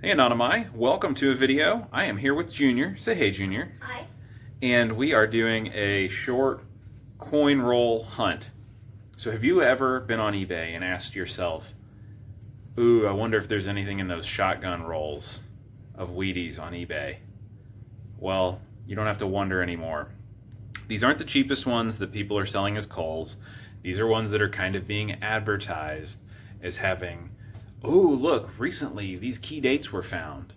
Hey Anonymai, welcome to a video. I am here with Junior. Say hey, Junior. Hi. And we are doing a short coin roll hunt. So have you ever been on eBay and asked yourself, ooh, I wonder if there's anything in those shotgun rolls of Wheaties on eBay? Well, you don't have to wonder anymore. These aren't the cheapest ones that people are selling as culls. These are ones that are kind of being advertised as having, oh, look, recently these key dates were found.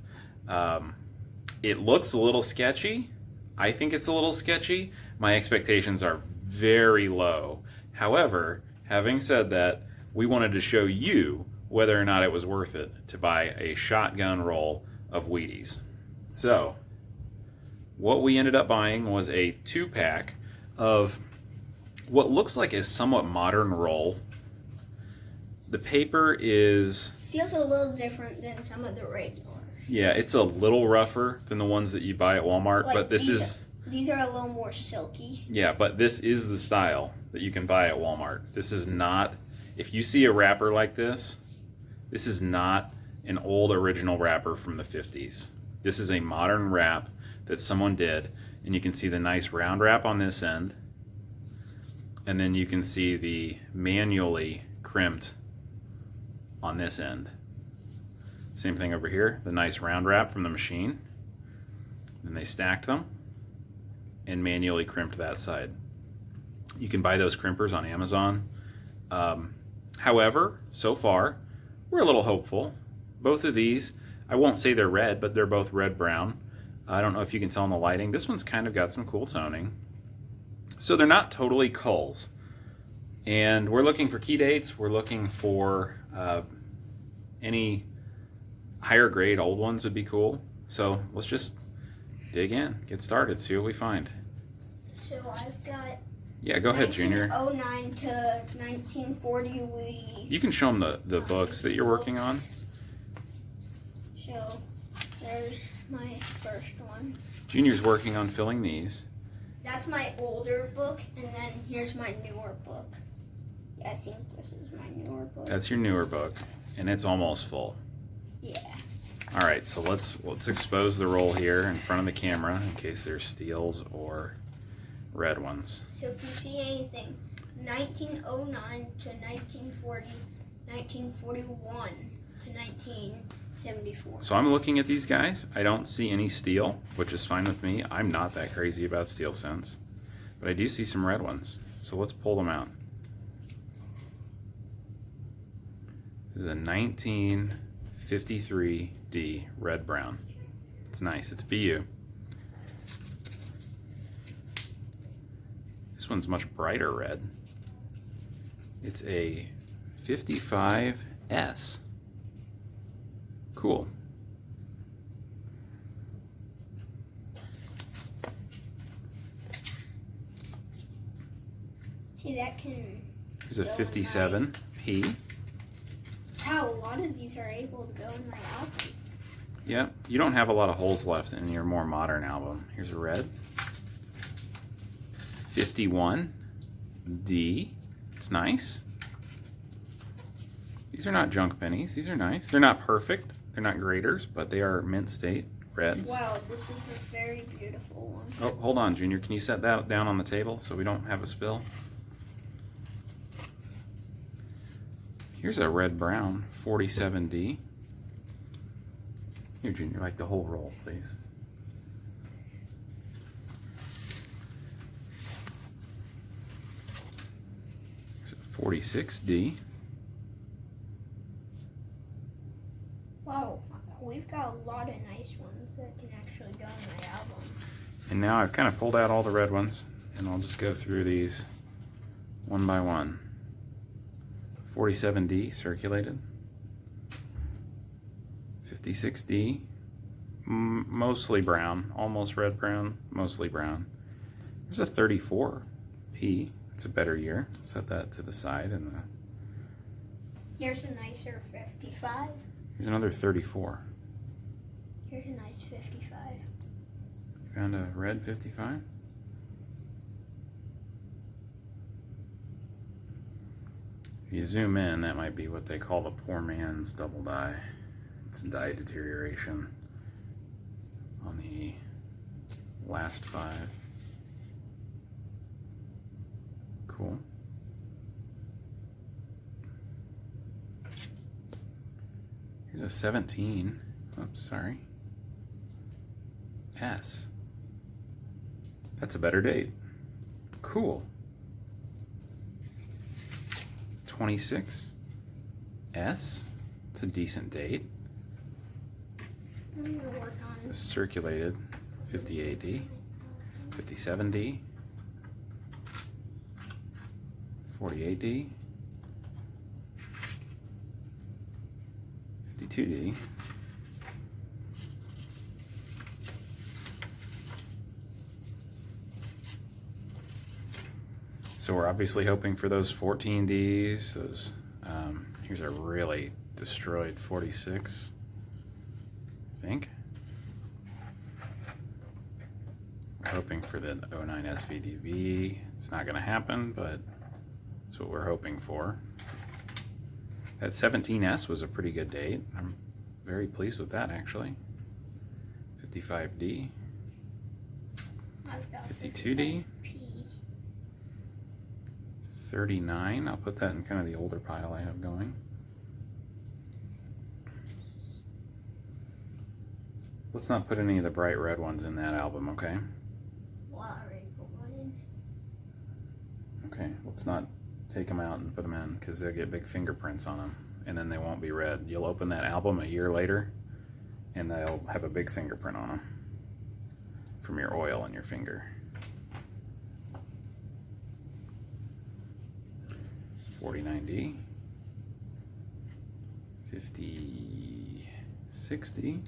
It looks a little sketchy. I think it's a little sketchy. My expectations are very low. However, having said that, we wanted to show you whether or not it was worth it to buy a shotgun roll of Wheaties. So, what we ended up buying was a 2-pack of what looks like a somewhat modern roll. The paper is... feels a little different than some of the regular. Yeah, it's a little rougher than the ones that you buy at Walmart, Like but these are a little more silky. Yeah, but this is the style that you can buy at Walmart. This is not... If you see a wrapper like this is not an old original wrapper from the 50s. This is a modern wrap that someone did, and you can see the nice round wrap on this end, and then you can see the manually crimped on this end. Same thing over here, the nice round wrap from the machine. Then they stacked them and manually crimped that side. You can buy those crimpers on Amazon. However, so far, we're a little hopeful. Both of these, I won't say they're red, but they're both red-brown. I don't know if you can tell in the lighting. This one's kind of got some cool toning. So they're not totally culls. And we're looking for key dates. We're looking for any higher grade old ones would be cool. So let's just dig in, get started, see what we find. So I've got... Yeah, go ahead, Junior. 1909 to 1940 Wheaties. You can show them the books that you're working on. So there's my first one. Junior's working on filling these. That's my older book, and then here's my newer book. Yeah, I think this is my newer book. That's your newer book, and it's almost full. Yeah. All right, so let's expose the roll here in front of the camera in case there's steals or red ones. So if you see anything, 1909 to 1940, 1941 to 1974. So I'm looking at these guys. I don't see any steel, which is fine with me. I'm not that crazy about steel scents, but I do see some red ones. So let's pull them out. This is a 1953D red brown. It's nice. It's BU. This one's much brighter red. It's a 55S. Cool. Hey, that can... There's a 57P. Wow, a lot of these are able to go in my album. Yep, you don't have a lot of holes left in your more modern album. Here's a red. 51D. It's nice. These are not junk pennies. These are nice. They're not perfect. They're not graders, but they are mint state reds. Wow, this is a very beautiful one. Oh, hold on, Junior. Can you set that down on the table so we don't have a spill? Here's a red-brown 47D. Here, Junior, like the whole roll, please. Here's a 46D. Wow, we've got a lot of nice ones that can actually go in my album. And now I've kind of pulled out all the red ones, and I'll just go through these one by one. 47D circulated. 56D, mostly brown, almost red brown, mostly brown. There's a 34P. It's a better year. Set that to the side, and Here's a nicer 55. here's another 34. Here's a nice 55. Found a red 55. If you zoom in, that might be what they call the poor man's double die. some dye deterioration on the last 5. Cool. Here's a 17. Oops, sorry. S. That's a better date. Cool. 26. S. It's a decent date. I'm gonna work on It's circulated. 58D. 57D. 48D. 52D. So we're obviously hoping for those 14Ds. Those here's a really destroyed 46, I think. We're hoping for the 09 SVDV. It's not going to happen, but that's what we're hoping for. That 17S was a pretty good date. I'm very pleased with that, actually. 55D. I've got 52D. 55P. 39. I'll put that in kind of the older pile I have going. Let's not put any of the bright red ones in that album, okay? Well, I already put one in. Okay, let's not take them out and put them in because they'll get big fingerprints on them and then they won't be red. You'll open that album a year later and they'll have a big fingerprint on them from your oil on your finger. 49D. 50, 60.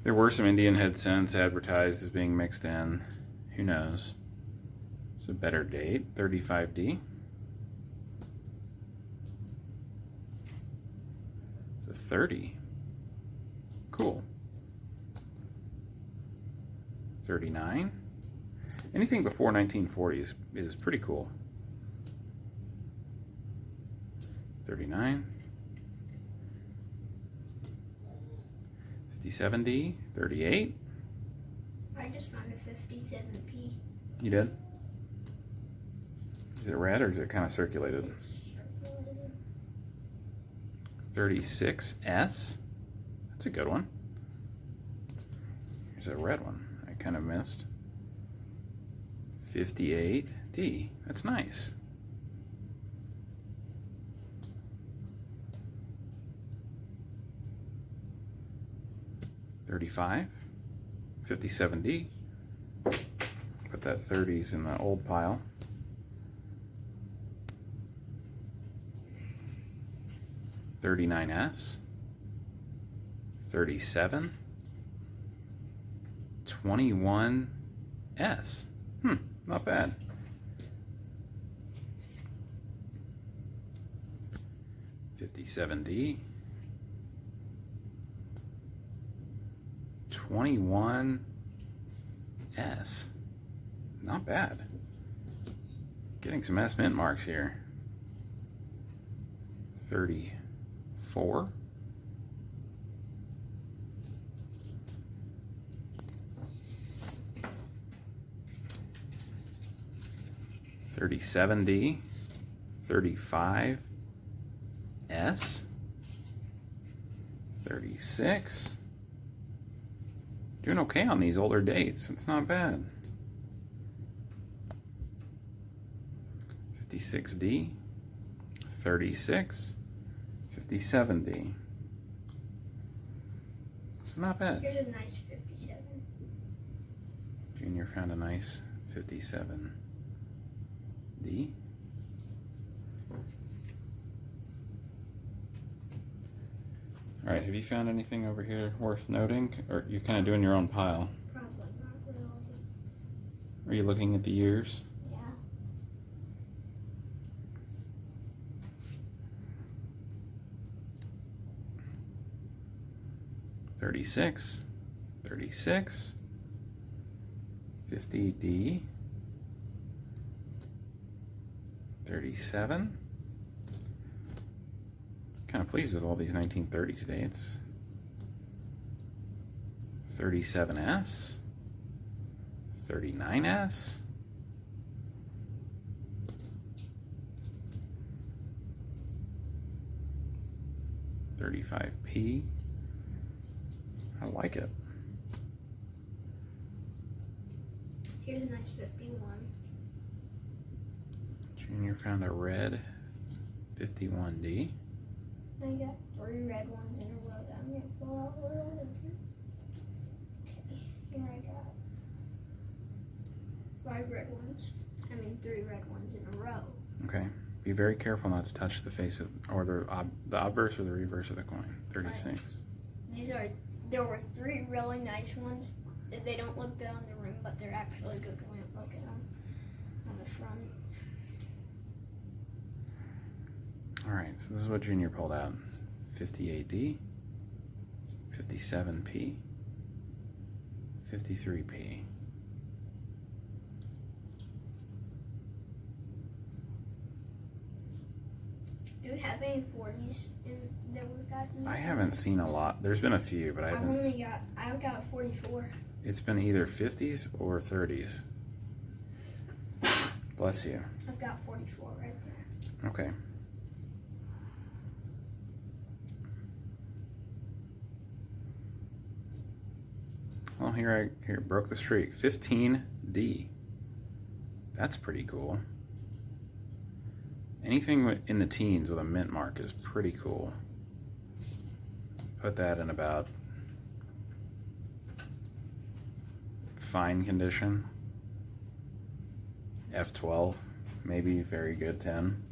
There were some Indian head scents advertised as being mixed in. Who knows? It's a better date. 35D. It's a 30. Cool. 39. Anything before 1940 is pretty cool. 39. 57D. 38. I just found a 57P. You did? Is it red or is it kind of circulated? 36S. That's a good one. Here's a red one I kind of missed. 58D. That's nice. $35. 57D. Put that 30s in the old pile. 39S. 37. 21S. Not bad. 57D. 21S. Not bad. Getting some S mint marks here. 34. 37D. 35S. 36. Doing okay on these older dates. It's not bad. 56D. 36. 57D. It's not bad. Here's a nice 57. Junior found a nice 57D. All right, have you found anything over here worth noting? Or you're kind of doing your own pile? Probably not really. Are you looking at the years? Yeah. $36, $36, $50D, $37, Kind of pleased with all these 1930s dates. 37S, 39S, 35P. I like it. Here's a nice 51. Junior found a red 51D. I got 3 red ones in a row that I'm gonna pull out a little later. Okay, here I got 5 red ones. 3 red ones in a row. Okay. Be very careful not to touch the face of, or the obverse or the reverse of the coin. 36. There were 3 really nice ones. They don't look good on the rim, but they're actually good when I look at them on the front. All right, so this is what Junior pulled out. 58D, 57P, 53P. Do you have any 40s that we've gotten? I haven't seen a lot. There's been a few, but I got a 44. It's been either 50s or 30s. Bless you. I've got 44 right there. Okay. Well, here broke the streak. 15D. That's pretty cool. Anything in the teens with a mint mark is pretty cool. Put that in about fine condition. F12, maybe very good 10.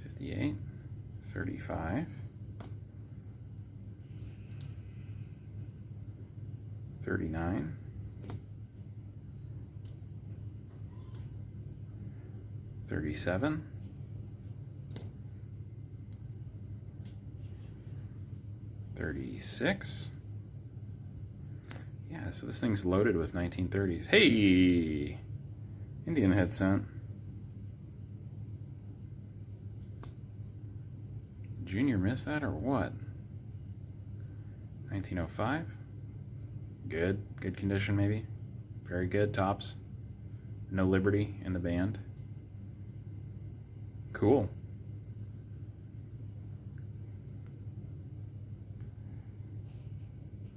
58, 35, 39, 37, 36. Yeah, so this thing's loaded with 1930s. Hey! Indian head scent. Junior missed that or what? 1905. Good condition maybe. Very good tops. No Liberty in the band. Cool.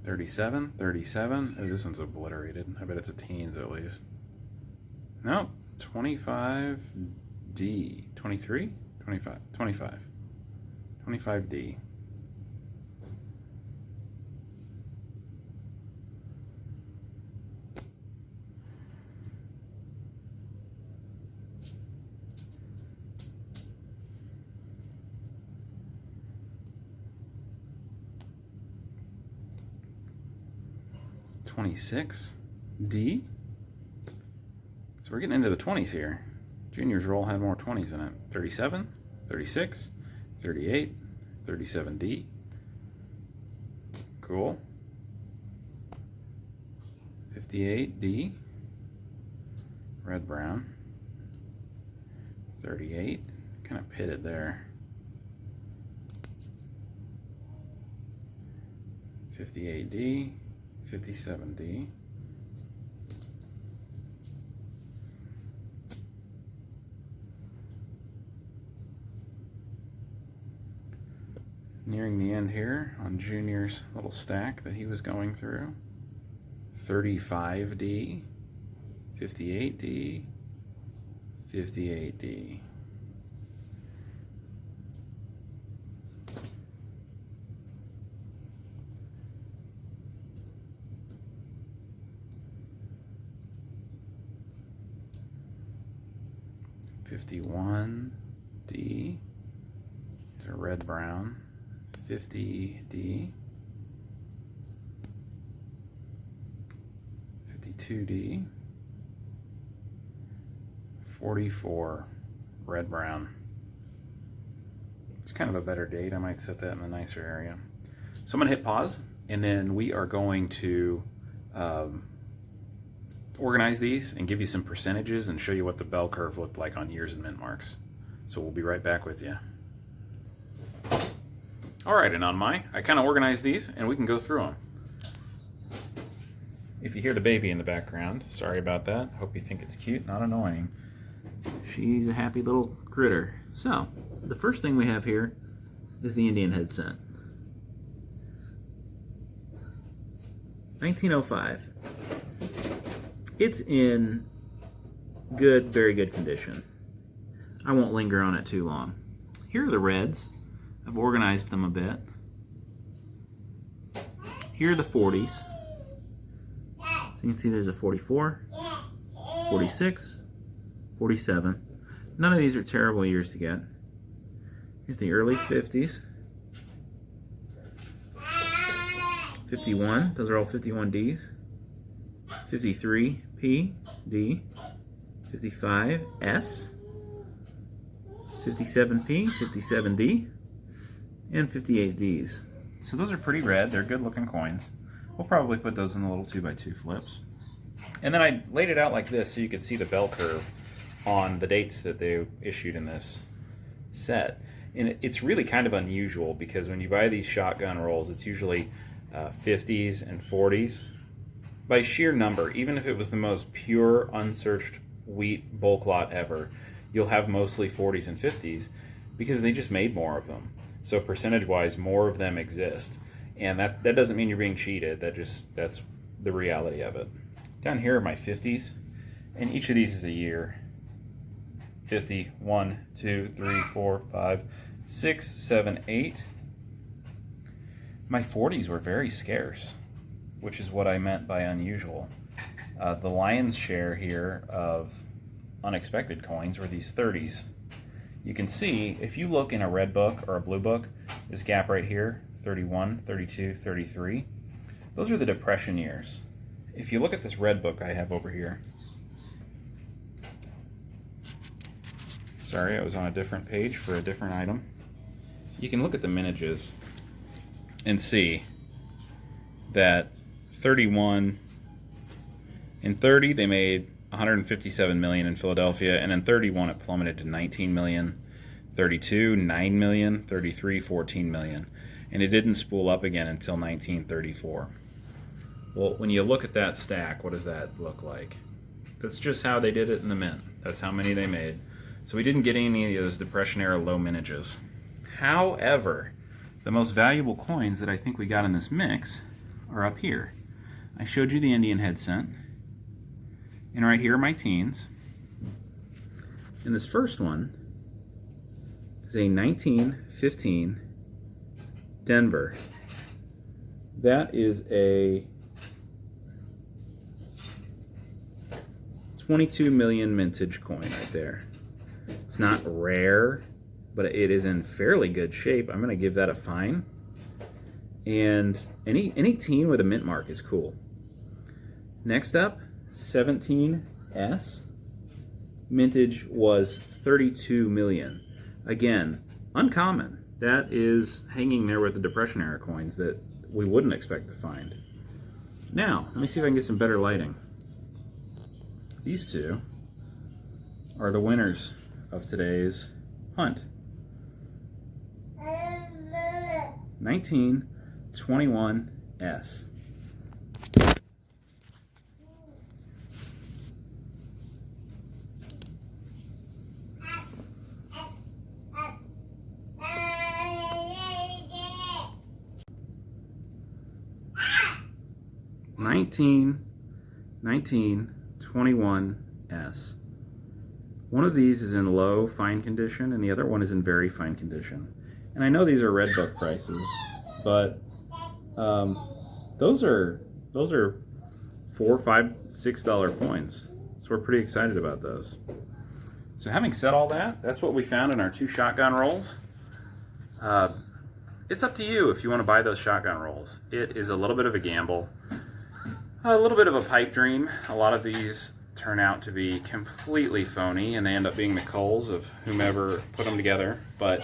$37, $37. Oh, this one's obliterated. I bet it's a teens at least. No, 25D. 23? 25. 25. 25D. $26D. So we're getting into the 20s here. Junior's roll had more 20s in it. 37, 36, 38, 37D. Cool. 58D. Red brown. 38. Kind of pitted there. 58D. 57D. Nearing the end here on Junior's little stack that he was going through. 35D, 58D, 58D. $51D. There's a red brown. $50D. $52D. 44 red brown. It's kind of a better date. I might set that in a nicer area. So I'm going to hit pause, and then we are going to organize these and give you some percentages and show you what the bell curve looked like on years and mint marks. So we'll be right back with you. All right, and I kind of organized these, and we can go through them. If you hear the baby in the background, sorry about that. Hope you think it's cute, not annoying. She's a happy little critter. So, the first thing we have here is the Indian head cent. 1905. It's in good, very good condition. I won't linger on it too long. Here are the reds. I've organized them a bit. Here are the 40s. So you can see there's a 44, 46, 47. None of these are terrible years to get. Here's the early 50s. 51, those are all 51Ds. 53, P, D. 55, S. 57P, 57D. And 58Ds. So those are pretty red. They're good looking coins. We'll probably put those in the little 2x2 flips. And then I laid it out like this so you could see the bell curve on the dates that they issued in this set. And it's really kind of unusual because when you buy these shotgun rolls, it's usually 50s and 40s. By sheer number, even if it was the most pure, unsearched wheat bulk lot ever, you'll have mostly 40s and 50s because they just made more of them. So percentage-wise, more of them exist. And that doesn't mean you're being cheated. That's the reality of it. Down here are my 50s, and each of these is a year. 50, 1, 2, 3, 4, 5, 6, 7, 8. My 40s were very scarce, which is what I meant by unusual. The lion's share here of unexpected coins were these 30s. You can see, if you look in a red book or a blue book, this gap right here, 31, 32, 33, those are the Depression years. If you look at this red book I have over here, sorry, I was on a different page for a different item. You can look at the mintages and see that 31 in 30 they made 157 million in Philadelphia, and in 31 it plummeted to 19 million, 32 9 million, 33 14 million, and it didn't spool up again until 1934. Well, when you look at that stack, what does that look like? That's just how they did it in the mint. That's how many they made. So we didn't get any of those Depression era low mintages. However, the most valuable coins that I think we got in this mix are up here. I showed you the Indian head cent, and right here are my teens. And this first one is a 1915 Denver. That is a 22 million mintage coin right there. It's not rare, but it is in fairly good shape. I'm going to give that a fine. And any teen with a mint mark is cool. Next up, 17S. Mintage was 32 million. Again, uncommon. That is hanging there with the Depression era coins that we wouldn't expect to find. Now, let me see if I can get some better lighting. These two are the winners of today's hunt. 1921S. Nineteen 21S. One of these is in low fine condition and the other one is in very fine condition. And I know these are red book prices, but those are $4, $5, $6 coins. So we're pretty excited about those. So having said all that, that's what we found in our 2 shotgun rolls. It's up to you if you want to buy those shotgun rolls. It is a little bit of a gamble, a little bit of a pipe dream. A lot of these turn out to be completely phony and they end up being the culls of whomever put them together. But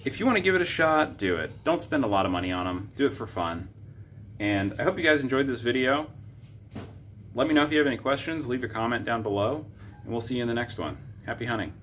if you want to give it a shot, do it. Don't spend a lot of money on them. Do it for fun. And I hope you guys enjoyed this video. Let me know if you have any questions. Leave a comment down below, and we'll see you in the next one. Happy hunting.